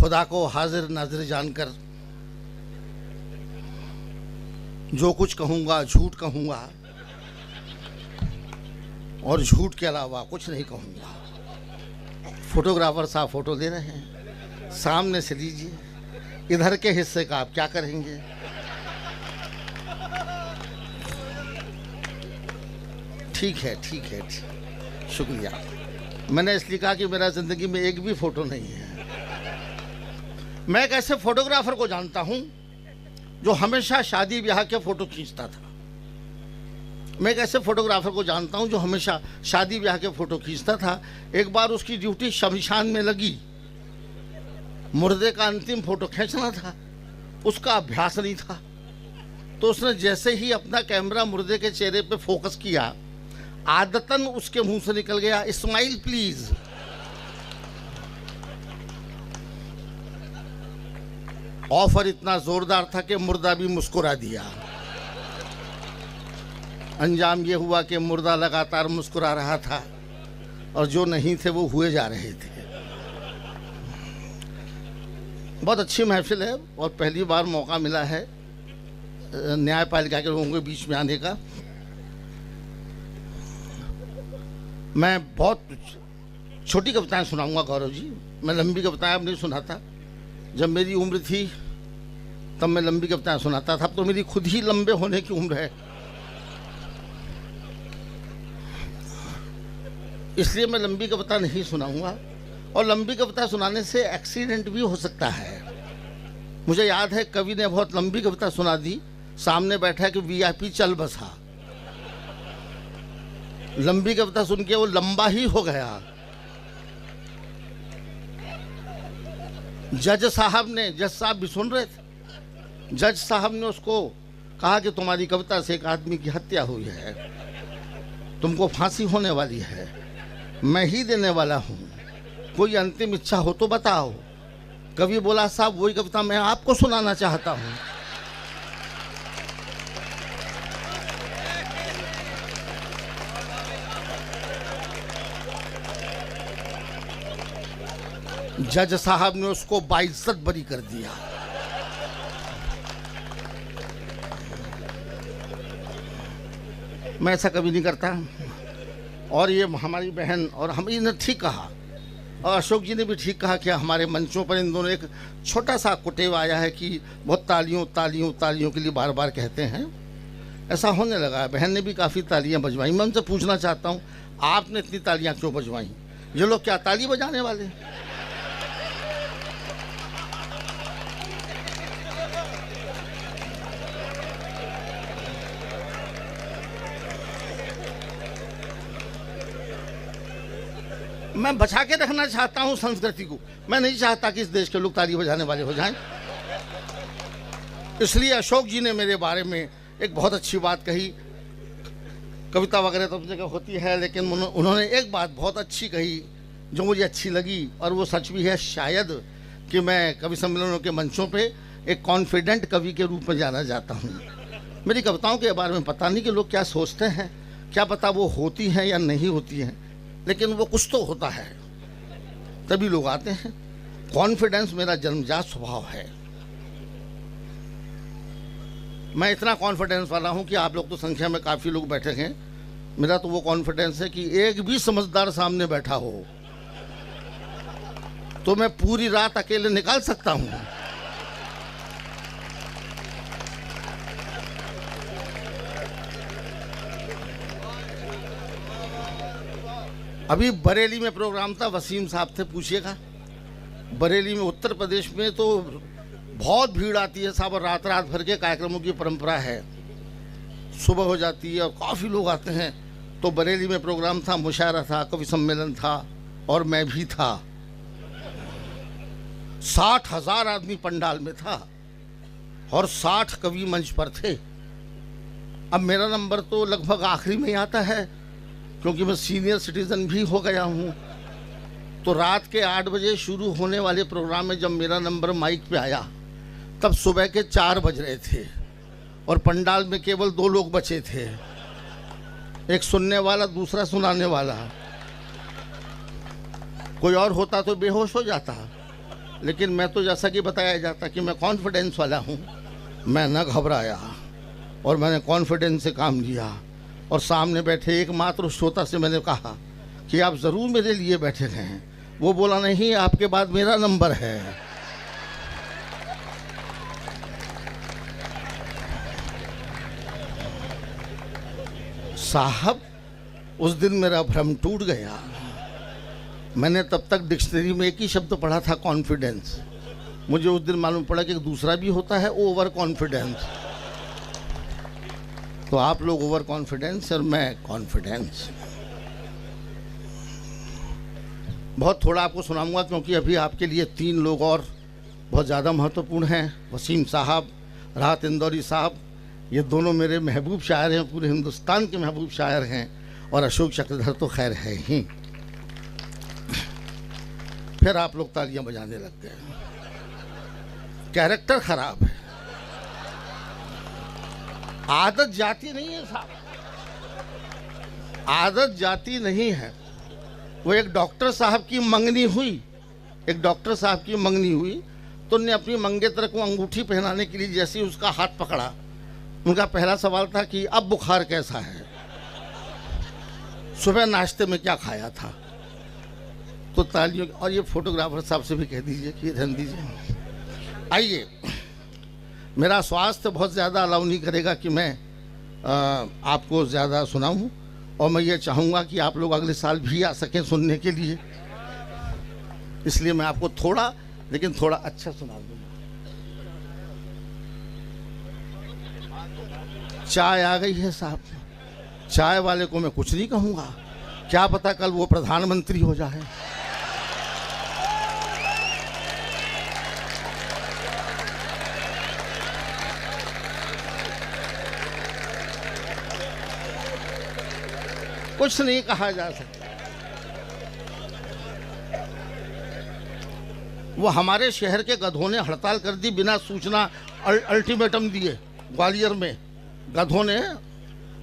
खुदा को हाजिर नाजिर जानकर जो कुछ कहूँगा झूठ कहूँगा और झूठ के अलावा कुछ नहीं कहूँगा। फोटोग्राफर साहब फोटो ले रहे हैं, सामने से लीजिए, इधर के हिस्से का आप क्या करेंगे? ठीक है, ठीक है, शुक्रिया। मैंने इसलिए कहा कि मेरा ज़िंदगी में एक भी फ़ोटो नहीं है। मैं एक ऐसे फोटोग्राफर को जानता हूं जो हमेशा शादी ब्याह के फ़ोटो खींचता था। मैं एक ऐसे फोटोग्राफर को जानता हूं जो हमेशा शादी ब्याह के फ़ोटो खींचता था। एक बार उसकी ड्यूटी शमशान में लगी, मुर्दे का अंतिम फ़ोटो खींचना था, उसका अभ्यास नहीं था। तो उसने जैसे ही अपना कैमरा मुर्दे के चेहरे पे फोकस किया, आदतन उसके मुंह से निकल गया, स्माइल प्लीज। ऑफर इतना जोरदार था कि मुर्दा भी मुस्कुरा दिया। अंजाम ये हुआ कि मुर्दा लगातार मुस्कुरा रहा था और जो नहीं थे वो हुए जा रहे थे। बहुत अच्छी महफिल है और पहली बार मौका मिला है न्यायपालिका के लोगों के बीच में आने का। मैं बहुत छोटी कविताएं सुनाऊंगा गौरव जी, मैं लंबी कविताएं अब नहीं सुनाता। जब मेरी उम्र थी तब मैं लंबी कविताएं सुनाता था, अब तो मेरी खुद ही लंबे होने की उम्र है, इसलिए मैं लंबी कविता नहीं सुनाऊंगा। और लंबी कविता सुनाने से एक्सीडेंट भी हो सकता है। मुझे याद है कवि ने बहुत लंबी कविता सुना दी, सामने बैठा कि वीआईपी चल बसा। लंबी कविता सुन के वो लंबा ही हो गया। जज साहब भी सुन रहे थे। जज साहब ने उसको कहा कि तुम्हारी कविता से एक आदमी की हत्या हुई है, तुमको फांसी होने वाली है, मैं ही देने वाला हूँ, कोई अंतिम इच्छा हो तो बताओ। कवि बोला साहब वही कविता मैं आपको सुनाना चाहता हूँ। जज साहब ने उसको बाइज्जत बरी कर दिया। मैं ऐसा कभी नहीं करता। और ये हमारी बहन और हम ने ठीक कहा और अशोक जी ने भी ठीक कहा कि हमारे मंचों पर इन दोनों एक छोटा सा कुटेव आया है कि बहुत तालियों तालियों तालियों के लिए बार बार कहते हैं। ऐसा होने लगा है। बहन ने भी काफ़ी तालियां बजवाई। मैं उनसे पूछना चाहता हूँ आपने इतनी तालियां क्यों बजवाई? ये लोग क्या ताली बजाने वाले? मैं बचा के रखना चाहता हूं संस्कृति को। मैं नहीं चाहता कि इस देश के लोग ताली बजाने वाले हो जाएं। इसलिए अशोक जी ने मेरे बारे में एक बहुत अच्छी बात कही। कविता वगैरह तो जगह होती है, लेकिन उन्होंने एक बात बहुत अच्छी कही जो मुझे अच्छी लगी और वो सच भी है शायद, कि मैं कवि सम्मेलनों के मंचों पे एक कॉन्फिडेंट कवि के रूप में जाना जाता हूँ। मेरी कविताओं के बारे में पता नहीं कि लोग क्या सोचते हैं, क्या पता वो होती हैं या नहीं होती हैं, लेकिन वो कुछ तो होता है, तभी लोग आते हैं। कॉन्फिडेंस मेरा जन्मजात स्वभाव है। मैं इतना कॉन्फिडेंस वाला हूं कि आप लोग तो संख्या में काफ़ी लोग बैठे हैं। मेरा तो वो कॉन्फिडेंस है कि एक भी समझदार सामने बैठा हो तो मैं पूरी रात अकेले निकाल सकता हूं। अभी बरेली में प्रोग्राम था, वसीम साहब थे, पूछिएगा। बरेली में उत्तर प्रदेश में तो बहुत भीड़ आती है साहब, और रात रात भर के कार्यक्रमों की परंपरा है। सुबह हो जाती है और काफ़ी लोग आते हैं। तो बरेली में प्रोग्राम था, मुशायरा था, कवि सम्मेलन था और मैं भी था। 60,000 आदमी पंडाल में था और 60 कवि मंच पर थे। अब मेरा नंबर तो लगभग आखिरी में ही आता है क्योंकि मैं सीनियर सिटीज़न भी हो गया हूँ। तो रात के 8 बजे शुरू होने वाले प्रोग्राम में जब मेरा नंबर माइक पे आया तब सुबह के 4 बज रहे थे और पंडाल में केवल 2 लोग बचे थे, एक सुनने वाला, दूसरा सुनाने वाला। कोई और होता तो बेहोश हो जाता। लेकिन मैं तो जैसा कि बताया जाता कि मैं कॉन्फिडेंस वाला हूँ, मैं न घबराया और मैंने कॉन्फिडेंस से काम लिया। और सामने बैठे एकमात्र श्रोता से मैंने कहा कि आप ज़रूर मेरे लिए बैठे हैं। वो बोला नहीं, आपके बाद मेरा नंबर है। साहब उस दिन मेरा भ्रम टूट गया। मैंने तब तक डिक्शनरी में एक ही शब्द पढ़ा था, कॉन्फिडेंस। मुझे उस दिन मालूम पड़ा कि एक दूसरा भी होता है, ओवर कॉन्फिडेंस। तो आप लोग ओवर कॉन्फिडेंस और मैं कॉन्फिडेंस। बहुत थोड़ा आपको सुनाऊंगा क्योंकि अभी आपके लिए 3 लोग और बहुत ज़्यादा महत्वपूर्ण हैं। वसीम साहब, राहत इंदौरी साहब, ये दोनों मेरे महबूब शायर हैं, पूरे हिंदुस्तान के महबूब शायर हैं। और अशोक चक्रधर तो खैर है ही। फिर आप लोग तालियां बजाने लग गए। कैरेक्टर खराब है, आदत जाती नहीं है साहब, आदत जाती नहीं है। वो एक डॉक्टर साहब की मंगनी हुई, एक डॉक्टर साहब की मंगनी हुई तो उन्होंने अपनी मंगेतर को अंगूठी पहनाने के लिए जैसे ही उसका हाथ पकड़ा, उनका पहला सवाल था कि अब बुखार कैसा है, सुबह नाश्ते में क्या खाया था। तो तालियों, और ये फोटोग्राफर साहब से भी कह दीजिए कि रहने दीजिए। आइए, मेरा स्वास्थ्य बहुत ज़्यादा अलाउ नहीं करेगा कि मैं आपको ज़्यादा सुनाऊं, और मैं ये चाहूँगा कि आप लोग अगले साल भी आ सकें सुनने के लिए। इसलिए मैं आपको थोड़ा, लेकिन थोड़ा अच्छा सुना दूँगा। चाय आ गई है साहब, चाय वाले को मैं कुछ नहीं कहूँगा, क्या पता कल वो प्रधानमंत्री हो जाए। कुछ नहीं कहा जा सकता। वो हमारे शहर के गधों ने हड़ताल कर दी बिना सूचना, अल्टीमेटम दिए। ग्वालियर में गधों ने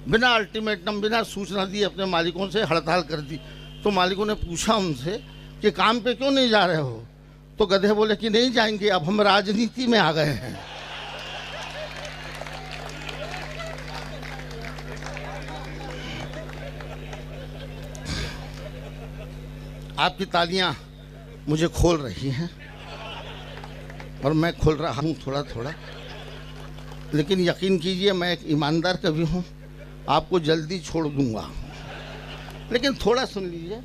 बिना अल्टीमेटम, बिना सूचना दिए अपने मालिकों से हड़ताल कर दी। तो मालिकों ने पूछा उनसे कि काम पे क्यों नहीं जा रहे हो, तो गधे बोले कि नहीं जाएंगे, अब हम राजनीति में आ गए हैं। आपकी तालियां मुझे खोल रही हैं और मैं खोल रहा हूं थोड़ा थोड़ा, लेकिन यकीन कीजिए मैं एक ईमानदार कवि हूं, आपको जल्दी छोड़ दूंगा। लेकिन थोड़ा सुन लीजिए,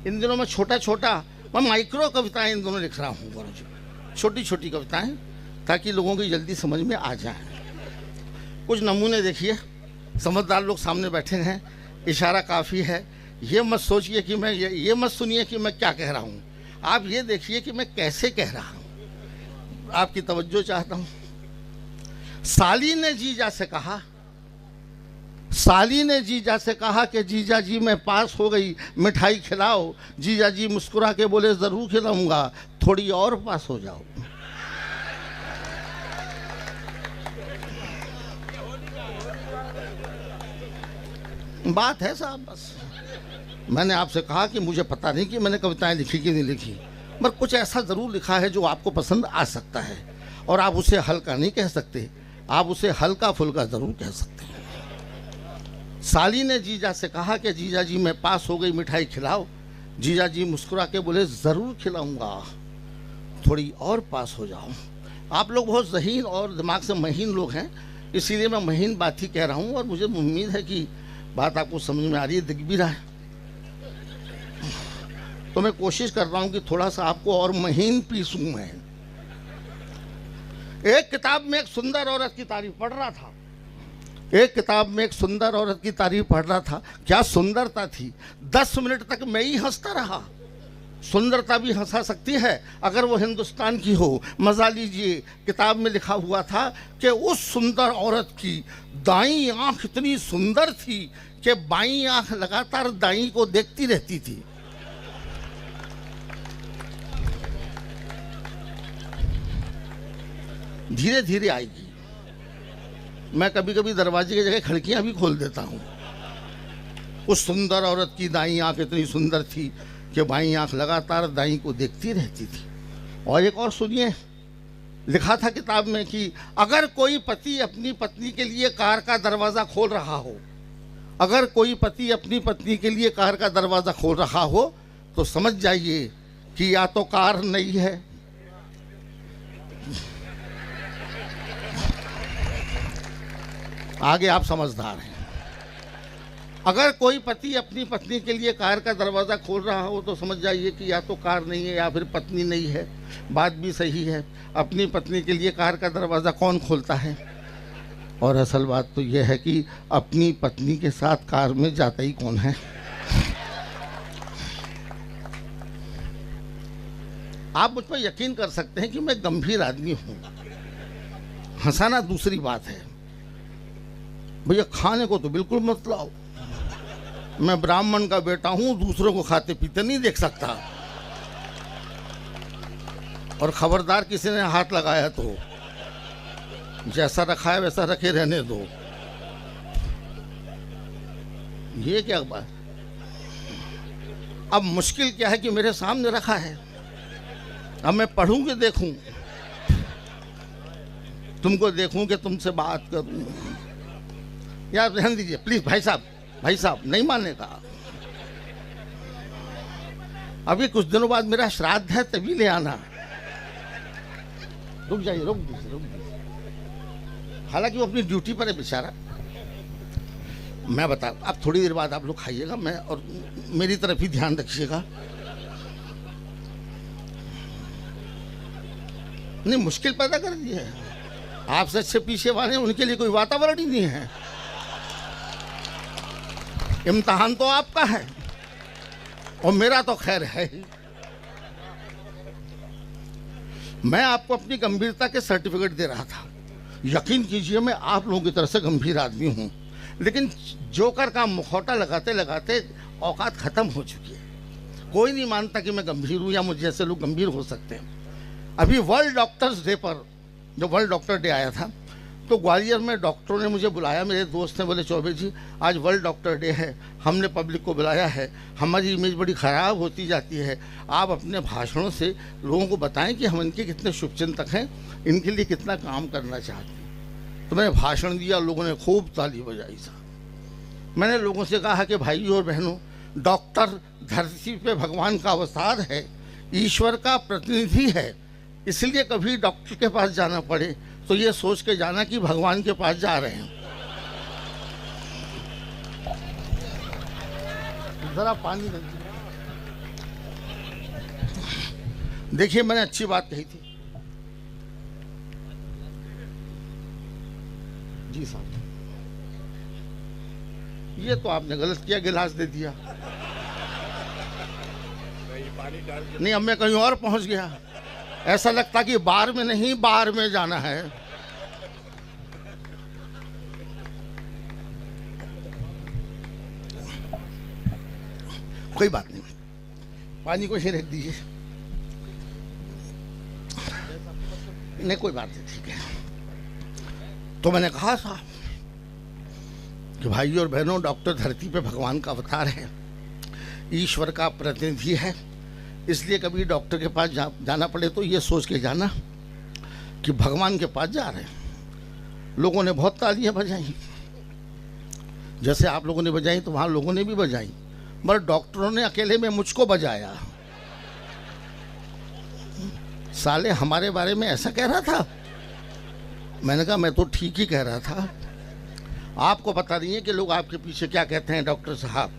इन दिनों मैं छोटा छोटा, मैं माइक्रो कविताएं इन दिनों लिख रहा हूँ, छोटी छोटी कविताएं, ताकि लोगों की जल्दी समझ में आ जाए। कुछ नमूने देखिए, समझदार लोग सामने बैठे हैं, इशारा काफ़ी है। ये मत सोचिए कि मैं ये मत सुनिए कि मैं क्या कह रहा हूँ, आप ये देखिए कि मैं कैसे कह रहा हूँ। आपकी तवज्जो चाहता हूँ। साली ने जीजा से कहा, साली ने जीजा से कहा कि जीजा जी मैं पास हो गई, मिठाई खिलाओ। जीजा जी मुस्कुरा के बोले ज़रूर खिलाऊंगा, थोड़ी और पास हो जाओ। बात है साहब, बस मैंने आपसे कहा कि मुझे पता नहीं कि मैंने कविताएं लिखी कि नहीं लिखी, पर कुछ ऐसा ज़रूर लिखा है जो आपको पसंद आ सकता है। और आप उसे हल्का नहीं कह सकते, आप उसे हल्का फुल्का ज़रूर कह सकते हैं। साली ने जीजा से कहा कि जीजा जी मैं पास हो गई, मिठाई खिलाओ। जीजा जी मुस्कुरा के बोले ज़रूर खिलाऊंगा, थोड़ी और पास हो जाओ। आप लोग बहुत ज़हीन और दिमाग से महीन लोग हैं, इसीलिए मैं महीन बात ही कह रहा हूँ, और मुझे उम्मीद है कि बात आपको समझ में आ रही है, दिख भी रहा है। तो मैं कोशिश कर रहा हूं कि थोड़ा सा आपको और महीन पीसूं मैं। एक किताब में एक सुंदर औरत की तारीफ पढ़ रहा था, एक किताब में एक सुंदर औरत की तारीफ पढ़ रहा था। क्या सुंदरता थी, 10 मिनट तक मैं ही हंसता रहा। सुंदरता भी हंसा सकती है अगर वो हिंदुस्तान की हो। मजा लीजिए, किताब में लिखा हुआ था कि उस सुंदर औरत की दाईं आंख इतनी सुंदर थी कि बाईं आंख लगातार दाईं को देखती रहती थी। धीरे धीरे आएगी। मैं कभी कभी दरवाजे की जगह खिड़कियां भी खोल देता हूँ। उस सुंदर औरत की दाईं आंख इतनी सुंदर थी कि बाईं आंख लगातार दाईं को देखती रहती थी। और एक और सुनिए, लिखा था किताब में कि अगर कोई पति अपनी पत्नी के लिए कार का दरवाज़ा खोल रहा हो, अगर कोई पति अपनी पत्नी के लिए कार का दरवाज़ा खोल रहा हो तो समझ जाइए कि या तो कार नई है, आगे आप समझदार हैं। अगर कोई पति अपनी पत्नी के लिए कार का दरवाज़ा खोल रहा हो तो समझ जाइए कि या तो कार नहीं है या फिर पत्नी नहीं है। बात भी सही है, अपनी पत्नी के लिए कार का दरवाज़ा कौन खोलता है? और असल बात तो यह है कि अपनी पत्नी के साथ कार में जाता ही कौन है? आप मुझ पर यकीन कर सकते हैं कि मैं गंभीर आदमी हूँ। हंसाना दूसरी बात है। भैया खाने को तो बिल्कुल मत लाओ, मैं ब्राह्मण का बेटा हूं, दूसरों को खाते पीते नहीं देख सकता। और खबरदार किसी ने हाथ लगाया तो जैसा रखा है वैसा रखे रहने दो। ये क्या बात? अब मुश्किल क्या है कि मेरे सामने रखा है, अब मैं पढ़ूं कि देखूं, तुमको देखूं कि तुमसे बात करूं। यार रहने दीजिए प्लीज भाई साहब नहीं मानने का। अभी कुछ दिनों बाद मेरा श्राद्ध है, तभी ले आना। रुक जाइए, रुक दीजिए। हालांकि वो अपनी ड्यूटी पर है बेचारा। मैं बता, अब थोड़ी देर बाद आप लोग खाइएगा, मैं और मेरी तरफ ही ध्यान रखिएगा। नहीं मुश्किल पैदा कर दी है। आपसे अच्छे पीछे वाले उनके लिए कोई वातावरण ही नहीं है। इम्तिहान तो आपका है और मेरा तो खैर है ही। मैं आपको अपनी गंभीरता के सर्टिफिकेट दे रहा था। यकीन कीजिए मैं आप लोगों की तरह से गंभीर आदमी हूं, लेकिन जोकर का मुखौटा लगाते लगाते औकात खत्म हो चुकी है। कोई नहीं मानता कि मैं गंभीर हूं या मुझे जैसे लोग गंभीर हो सकते हैं। अभी वर्ल्ड डॉक्टर्स डे पर, जो वर्ल्ड डॉक्टर डे आया था, तो ग्वालियर में डॉक्टरों ने मुझे बुलाया। मेरे दोस्त ने बोले चौबे जी आज वर्ल्ड डॉक्टर डे है, हमने पब्लिक को बुलाया है, हमारी इमेज बड़ी ख़राब होती जाती है, आप अपने भाषणों से लोगों को बताएं कि हम इनके कितने शुभचिंतक हैं, इनके लिए कितना काम करना चाहते हैं। तो मैंने भाषण दिया, लोगों ने खूब ताली बजाई साहब। मैंने लोगों से कहा कि भाइयों और बहनों, डॉक्टर धरती पे भगवान का अवतार है, ईश्वर का प्रतिनिधि है, इसलिए कभी डॉक्टर के पास जाना पड़े तो ये सोच के जाना कि भगवान के पास जा रहे हैं। जरा पानी देखिए, मैंने अच्छी बात कही थी जी साहब। ये तो आपने गलत किया, गिलास दे दिया। नहीं, अब मैं कहीं और पहुंच गया। ऐसा लगता कि बार में नहीं, बार में जाना है। कोई बात नहीं, पानी को ही रख दीजिए। नहीं कोई बात नहीं, ठीक है। तो मैंने कहा था कि भाइयों और बहनों, डॉक्टर धरती पे भगवान का अवतार है, ईश्वर का प्रतिनिधि है, इसलिए कभी डॉक्टर के पास जाना पड़े तो ये सोच के जाना कि भगवान के पास जा रहे हैं। लोगों ने बहुत तालियां बजाई, जैसे आप लोगों ने बजाई तो वहाँ लोगों ने भी बजाई, मगर डॉक्टरों ने अकेले में मुझको बजाया। साले हमारे बारे में ऐसा कह रहा था। मैंने कहा मैं तो ठीक ही कह रहा था। आपको पता नहीं है कि लोग आपके पीछे क्या कहते हैं डॉक्टर साहब।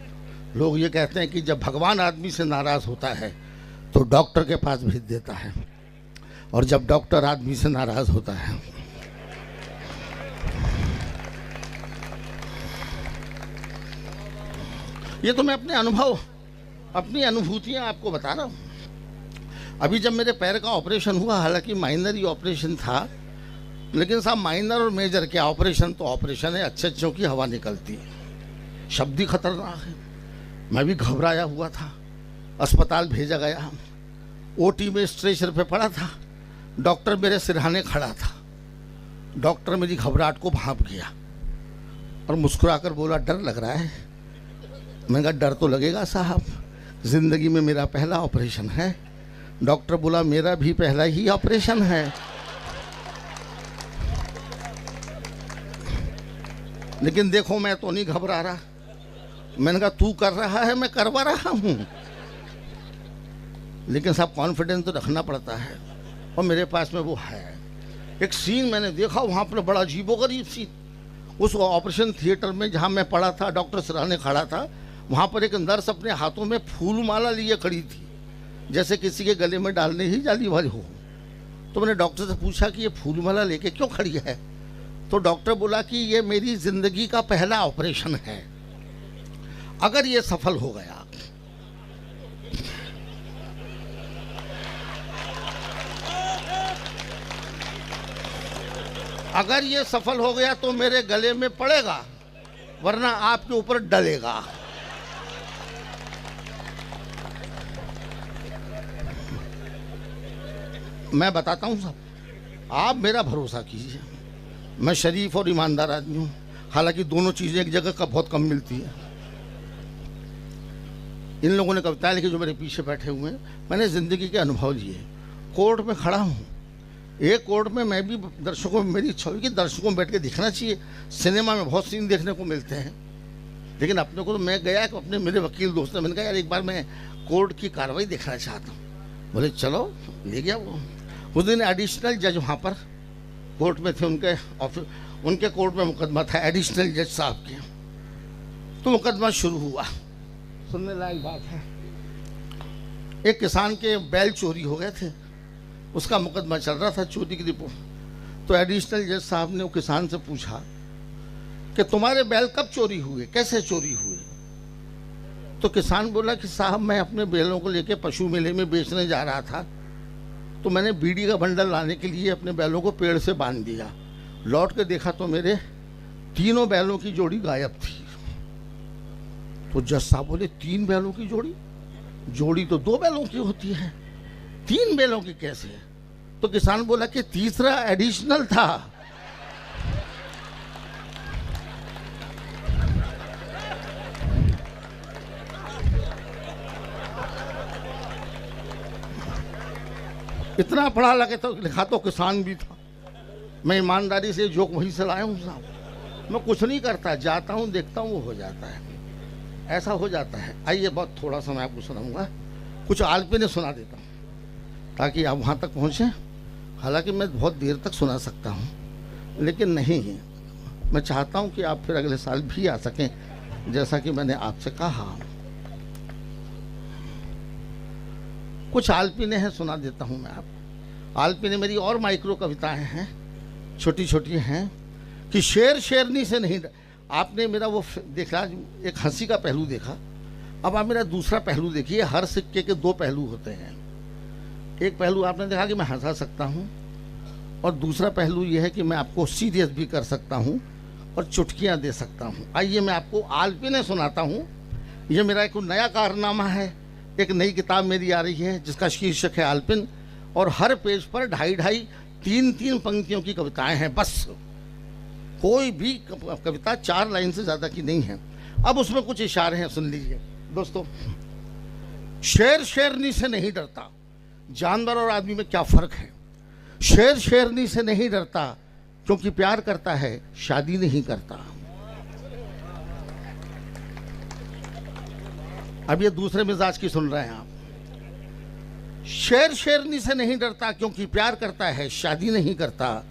लोग ये कहते हैं कि जब भगवान आदमी से नाराज़ होता है तो डॉक्टर के पास भेज देता है, और जब डॉक्टर आदमी से नाराज़ होता है ये तो मैं अपने अनुभव, अपनी अनुभूतियाँ आपको बता रहा हूँ। अभी जब मेरे पैर का ऑपरेशन हुआ, हालांकि माइनर ही ऑपरेशन था, लेकिन साहब माइनर और मेजर क्या, ऑपरेशन तो ऑपरेशन है। अच्छे अच्छों की हवा निकलती है, शब्द ही खतरनाक है। मैं भी घबराया हुआ था, अस्पताल भेजा गया। ओटी में स्ट्रेचर पे पड़ा था, डॉक्टर मेरे सिरहाने खड़ा था। डॉक्टर मेरी घबराहट को भांप गया और मुस्कुराकर बोला डर लग रहा है। मैंने कहा डर तो लगेगा साहब, ज़िंदगी में मेरा पहला ऑपरेशन है, डॉक्टर बोला मेरा भी पहला ही ऑपरेशन है। लेकिन देखो मैं तो नहीं घबरा रहा। मैंने कहा तू कर रहा है, मैं करवा रहा हूं। लेकिन साहब कॉन्फिडेंस तो रखना पड़ता है, और मेरे पास में वो है। एक सीन मैंने देखा वहाँ पर, बड़ा अजीबोगरीब सीन। उस ऑपरेशन थिएटर में जहाँ मैं पड़ा था, डॉक्टर सराहने खड़ा था, वहाँ पर एक नर्स अपने हाथों में फूल माला लिए खड़ी थी, जैसे किसी के गले में डालने ही जाली वाली हो। तो मैंने डॉक्टर से पूछा कि ये फूल माला लेके क्यों खड़ी है? तो डॉक्टर बोला कि ये मेरी जिंदगी का पहला ऑपरेशन है, अगर ये सफल हो गया, अगर ये सफल हो गया तो मेरे गले में पड़ेगा, वरना आपके ऊपर डलेगा। मैं बताता हूं साहब, आप मेरा भरोसा कीजिए, मैं शरीफ और ईमानदार आदमी हूं। हालांकि दोनों चीजें एक जगह का बहुत कम मिलती है। इन लोगों ने कविताएं लिखी जो मेरे पीछे बैठे हुए हैं, मैंने जिंदगी के अनुभव लिए। कोर्ट में खड़ा हूं, एक कोर्ट में मैं भी, दर्शकों में मेरी इच्छा हुई कि दर्शकों में बैठ के दिखना चाहिए। सिनेमा में बहुत सीन देखने को मिलते हैं, लेकिन अपने को तो मैं गया कि अपने मेरे वकील दोस्त ने, मैंने कहा यार एक बार मैं कोर्ट की कार्रवाई देखना चाहता हूँ। बोले चलो, ले गया वो। उस दिन एडिशनल जज वहाँ पर कोर्ट में थे, उनके ऑफिस, उनके कोर्ट में मुकदमा था एडिशनल जज साहब के। तो मुकदमा शुरू हुआ। सुनने लायक बात है, एक किसान के बैल चोरी हो गए थे, उसका मुकदमा चल रहा था, चोरी की रिपोर्ट। तो एडिशनल जज साहब ने वो किसान से पूछा कि तुम्हारे बैल कब चोरी हुए, कैसे चोरी हुए? तो किसान बोला कि साहब मैं अपने बैलों को लेकर पशु मेले में बेचने जा रहा था, तो मैंने बीड़ी का बंडल लाने के लिए अपने बैलों को पेड़ से बांध दिया। लौट के देखा तो मेरे तीनों बैलों की जोड़ी गायब थी। तो जज साहब बोले 3 बैलों की जोड़ी? जोड़ी तो 2 बैलों की होती है, 3 बैलों की कैसे? तो किसान बोला कि तीसरा एडिशनल था। इतना पढ़ा लगे तो लिखा तो किसान भी था। मैं ईमानदारी से जोक वहीं से लाया हूँ साहब। मैं कुछ नहीं करता, जाता हूँ, देखता हूँ, वो हो जाता है, ऐसा हो जाता है। आइए बहुत थोड़ा सा मैं आपको सुनाऊंगा, कुछ आलपिने सुना देता हूँ ताकि आप वहाँ तक पहुँचें। हालांकि मैं बहुत देर तक सुना सकता हूँ, लेकिन नहीं, मैं चाहता हूँ कि आप फिर अगले साल भी आ सकें, जैसा कि मैंने आपसे कहा। कुछ आलपिने हैं, सुना देता हूँ मैं आप। आलपिने मेरी और माइक्रो कविताएं हैं, छोटी छोटी हैं कि शेर शेरनी से नहीं। आपने मेरा वो देखा, एक हंसी का पहलू देखा, अब आप मेरा दूसरा पहलू देखिए। हर सिक्के के 2 पहलू होते हैं। एक पहलू आपने देखा कि मैं हंसा सकता हूँ, और दूसरा पहलू ये है कि मैं आपको सीरियस भी कर सकता हूँ और चुटकियाँ दे सकता हूँ। आइए मैं आपको आलपिने सुनाता हूँ। ये मेरा एक नया कारनामा है, एक नई किताब मेरी आ रही है जिसका शीर्षक है आलपिन, और हर पेज पर 2.5-2.5, 3-3 पंक्तियों की कविताएं हैं बस। कोई भी कविता 4 लाइन से ज़्यादा की नहीं है। अब उसमें कुछ इशारे हैं, सुन लीजिए दोस्तों। शेर शेरनी से नहीं डरता, जानवर और आदमी में क्या फ़र्क है? शेर शेरनी से नहीं डरता क्योंकि प्यार करता है, शादी नहीं करता। अब ये दूसरे मिजाज की सुन रहे हैं आप। शेर शेरनी से नहीं डरता क्योंकि प्यार करता है, शादी नहीं करता।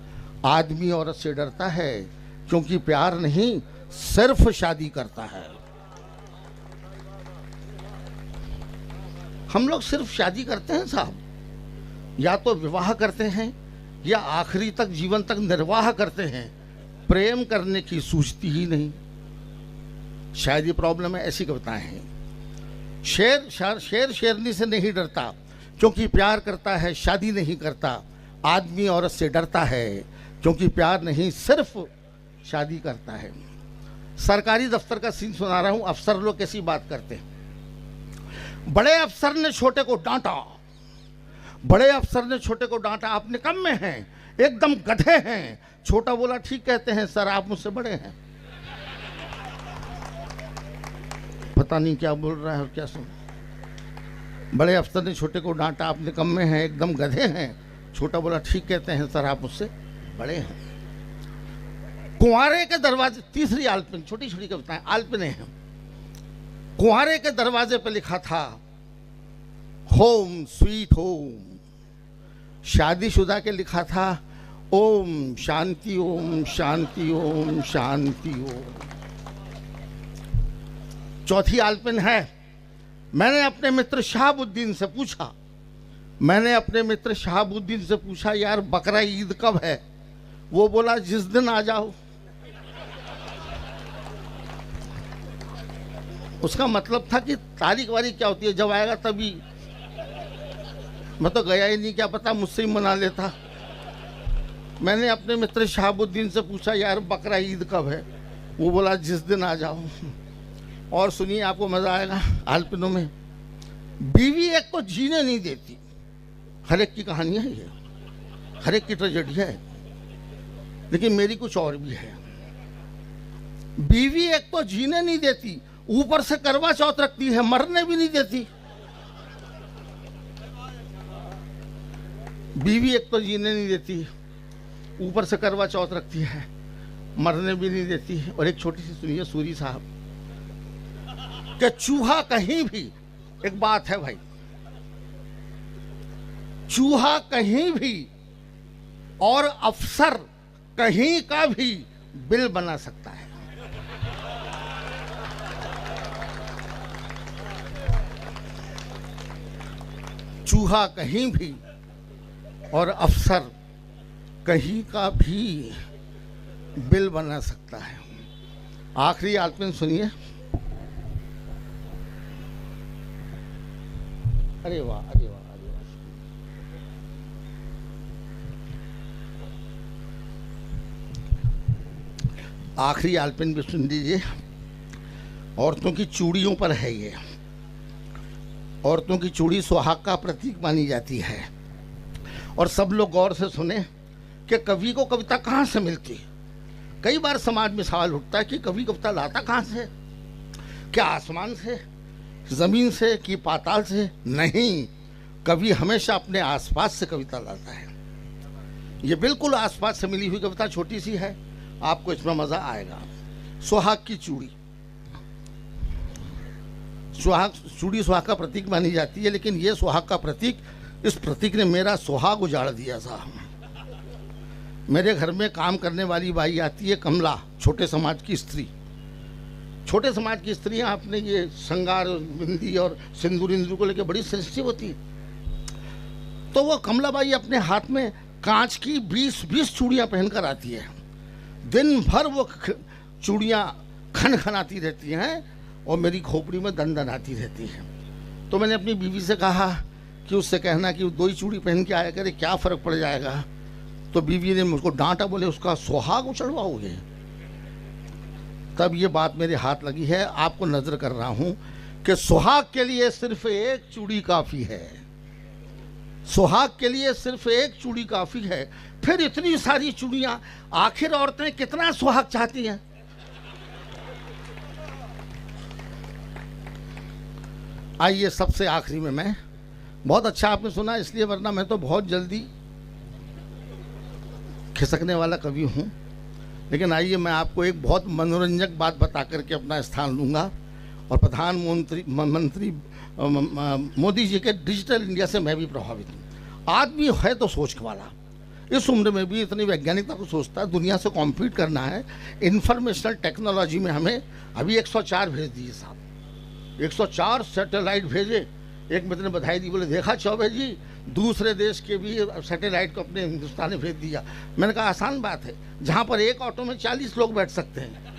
आदमी औरत से डरता है क्योंकि प्यार नहीं, सिर्फ शादी करता है। हम लोग सिर्फ शादी करते हैं साहब, या तो विवाह करते हैं या आखिरी तक, जीवन तक निर्वाह करते हैं। प्रेम करने की सूझती ही नहीं। शायद ये प्रॉब्लम है। ऐसी कविताएं हैं। शेर शेरनी से नहीं डरता क्योंकि प्यार करता है, शादी नहीं करता। आदमी औरत से डरता है क्योंकि प्यार नहीं, सिर्फ शादी करता है। सरकारी दफ्तर का सीन सुना रहा हूं। अफसर लोग कैसी बात करते हैं। बड़े अफसर ने छोटे को डांटा, बड़े अफसर ने छोटे को डांटा, आप निकम्मे में हैं, एकदम गधे हैं। छोटा बोला ठीक कहते हैं सर, आप मुझसे बड़े हैं। पता नहीं क्या बोल रहा है और क्या सुन। बड़े अफसर ने छोटे को डांटा, आप निकम में हैं, एकदम गधे हैं। छोटा बोला ठीक कहते हैं सर, आप मुझसे बड़े हैं। कुंवारे के दरवाजे, तीसरी आलपिन, छोटी छोटी कविताएं आलपिने हैं। कुंवारे के दरवाजे पर लिखा था होम स्वीट होम। शादीशुदा के लिखा था ओम शांति ओम शांति ओम शांति ओम। चौथी आलपिन है, मैंने अपने मित्र शहाबुद्दीन से पूछा, मैंने अपने मित्र शहाबुद्दीन से पूछा यार बकरा ईद कब है? वो बोला जिस दिन आ जाओ। उसका मतलब था कि तारीख वारीख क्या होती है, जब आएगा तभी। मैं तो गया ही नहीं, क्या पता मुझसे ही मना लेता। मैंने अपने मित्र शहाबुद्दीन से पूछा यार बकरा ईद कब है? वो बोला जिस दिन आ जाओ। और सुनिए आपको मजा आएगा आलपिनों में, बीवी एक को जीने नहीं देती। हर एक की कहानी है ये, हर एक की ट्रेजेडी है, लेकिन मेरी कुछ और भी है। बीवी एक को जीने नहीं देती, ऊपर से करवा चौथ रखती है, मरने भी नहीं देती। बीवी एक तो जीने नहीं देती, ऊपर से करवा चौथ रखती है, मरने भी नहीं देती। और एक छोटी सी सुनिए सूरी साहब, कि चूहा कहीं भी, एक बात है भाई, चूहा कहीं भी और अफसर कहीं का भी बिल बना सकता है। चूहा कहीं भी और अफसर कहीं का भी बिल बना सकता है। आखिरी आलपिन सुनिए, अरे वाह अरे वाह अरे वाह। आखिरी आलपिन भी सुन लीजिए। औरतों की चूड़ियों पर है ये। औरतों की चूड़ी सुहाग का प्रतीक मानी जाती है। और सब लोग गौर से सुने कि कवि को कविता कहाँ से मिलती। कई बार समाज में सवाल उठता है कि कवि कविता लाता कहाँ से? क्या आसमान से, जमीन से कि पाताल से? नहीं, कवि हमेशा अपने आसपास से कविता लाता है। ये बिल्कुल आसपास से मिली हुई कविता, छोटी सी है, आपको इसमें मजा आएगा। सुहाग की चूड़ी, सुहाग, चूड़ी सुहाग का प्रतीक मानी जाती है, लेकिन ये सुहाग का प्रतीक, इस प्रतीक ने मेरा सुहाग उजाड़ दिया था। मेरे घर में काम करने वाली बाई आती है कमला, छोटे समाज की स्त्री। छोटे समाज की स्त्रियां अपने ये श्रृंगार बिंदी और सिंदूर इंदूर को लेकर बड़ी सेंसिटिव होती है। तो वो कमला बाई अपने हाथ में कांच की 20 चूड़ियां पहनकर आती है। दिन भर वो चूड़ियां खन खनाती रहती हैं और मेरी खोपड़ी में दंदन आती रहती है। तो मैंने अपनी बीवी से कहा कि उससे कहना कि 2 ही चूड़ी पहन के आया करे, क्या फ़र्क पड़ जाएगा। तो बीवी ने मुझको डांटा, बोले उसका सुहाग उछलवाओगे। तब ये बात मेरे हाथ लगी है। आपको नजर कर रहा हूं कि सुहाग के लिए सिर्फ एक चूड़ी काफ़ी है। सुहाग के लिए सिर्फ एक चूड़ी काफ़ी है, फिर इतनी सारी चूड़ियां। आखिर औरतें कितना सुहाग चाहती हैं? आइए सबसे आखिरी में मैं, बहुत अच्छा आपने सुना इसलिए, वरना मैं तो बहुत जल्दी खिसकने वाला कवि हूँ। लेकिन आइए मैं आपको एक बहुत मनोरंजक बात बता करके अपना स्थान लूँगा। और प्रधानमंत्री मोदी जी के डिजिटल इंडिया से मैं भी प्रभावित हूँ। आदमी है तो सोच वाला, इस उम्र में भी इतनी वैज्ञानिकता को सोचता है। दुनिया से कॉम्पीट करना है इंफॉर्मेशनल टेक्नोलॉजी में। हमें अभी 104 भेज दिए साहब, 104 सैटेलाइट भेजे। एक मित्र ने बधाई दी, बोले देखा चौबे जी, दूसरे देश के भी सैटेलाइट को अपने हिंदुस्तान ने भेज दिया। मैंने कहा आसान बात है, जहां पर एक ऑटो में 40 लोग बैठ सकते हैं।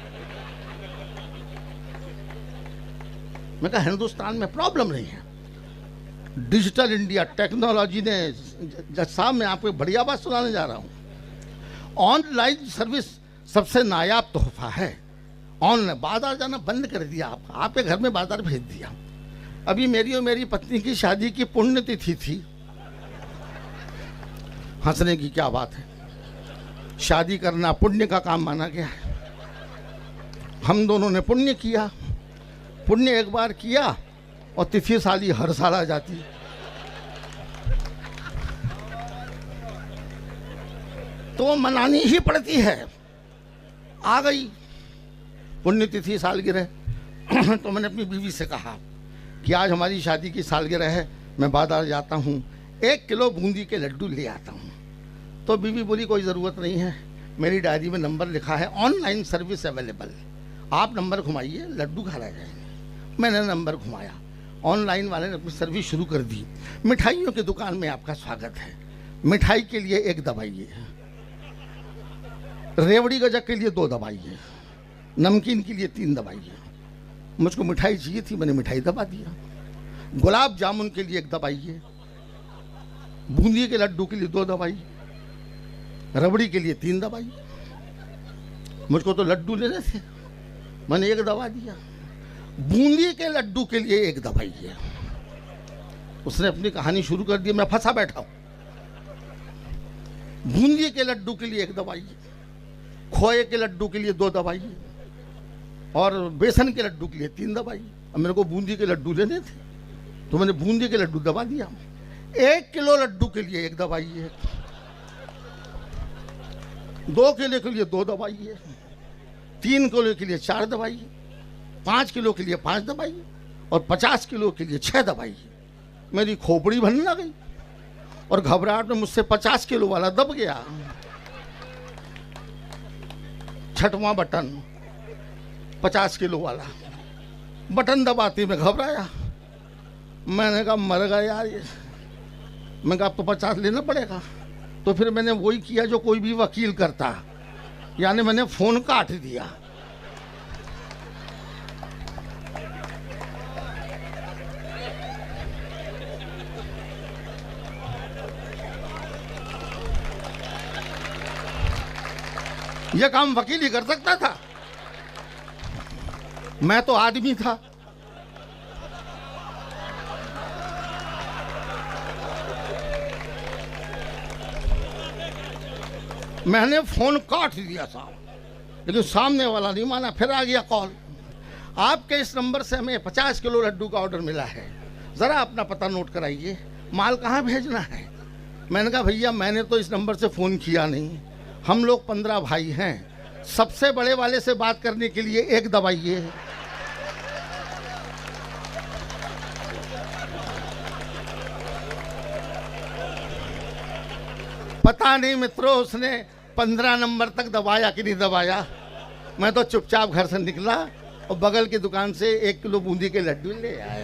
मैं कहा हिंदुस्तान में प्रॉब्लम नहीं है। डिजिटल इंडिया टेक्नोलॉजी ने, जज साहब मैं आपको बढ़िया बात सुनाने जा रहा हूं। ऑनलाइन सर्विस सबसे नायाब तोहफा है। ऑनलाइन बाजार जाना बंद कर दिया, आपके घर में बाजार भेज दिया। अभी मेरी और मेरी पत्नी की शादी की पुण्यतिथि थी। हंसने की क्या बात है, शादी करना पुण्य का काम माना गया है। हम दोनों ने पुण्य किया। पुण्य एक बार किया और तिथि साली हर साल आ जाती। तो मनानी ही पड़ती है। आ गई पुण्यतिथि सालगिरह। तो मैंने अपनी बीवी से कहा कि आज हमारी शादी की सालगिरह है, मैं बाजार जाता हूँ, 1 किलो बूंदी के लड्डू ले आता हूँ। तो बीवी बोली कोई ज़रूरत नहीं है, मेरी डायरी में नंबर लिखा है, ऑनलाइन सर्विस अवेलेबल, आप नंबर घुमाइए, लड्डू खा जाएंगे। मैंने नंबर घुमाया, ऑनलाइन वाले ने अपनी सर्विस शुरू कर दी। मिठाइयों की दुकान में आपका स्वागत है, मिठाई के लिए 1 दबाइए, रेवड़ी गजक के लिए 2 दबाइए, नमकीन के लिए 3 दबाइए। मुझको मिठाई चाहिए थी, मैंने मिठाई दबा दिया। गुलाब जामुन के लिए 1 दबाइए, बूंदी के लड्डू के लिए 2 दबाइए, रबड़ी के लिए 3 दबाइए। मुझको तो लड्डू लेने थे, मैंने 1 दबा दिया। बूंदी के लड्डू के लिए 1 दबाइए। उसने अपनी कहानी शुरू कर दी, मैं फंसा बैठा हूं। बूंदी के लड्डू के लिए 1 दबाइए, खोए के लड्डू के लिए 2 दबाइए, और बेसन के लड्डू के लिए 3 दबाइए। अब मेरे को बूंदी के लड्डू लेने थे, तो मैंने बूंदी के लड्डू दबा दिया। 1 किलो लड्डू के लिए 1 दबाइए, 2 किलो के लिए 2 दबाइए, 3 किलो के लिए 4 दबाइए, 5 किलो के लिए 5 दबाइए, और 50 किलो के लिए 6 दबाइए। मेरी खोपड़ी बनने लग गई और घबराहट में मुझसे 50 किलो वाला दब गया। 6वां बटन 50 किलो वाला बटन दबाते मैं घबराया। मैंने कहा मर गया यार ये। मैं कहा अब तो 50 लेना पड़ेगा। तो फिर मैंने वही किया जो कोई भी वकील करता, यानी मैंने फोन काट दिया। यह काम वकील ही कर सकता था, मैं तो आदमी था। मैंने फोन काट दिया साहब, लेकिन सामने वाला नहीं माना। फिर आ गया कॉल, आपके इस नंबर से हमें 50 किलो लड्डू का ऑर्डर मिला है, ज़रा अपना पता नोट कराइए, माल कहाँ भेजना है। मैंने कहा भैया मैंने तो इस नंबर से फ़ोन किया नहीं, हम लोग 15 भाई हैं, सबसे बड़े वाले से बात करने के लिए 1 दबाइए। पता नहीं मित्रों उसने 15 नंबर तक दबाया कि नहीं दबाया। मैं तो चुपचाप घर से निकला और बगल की दुकान से 1 किलो बूंदी के लड्डू ले आया।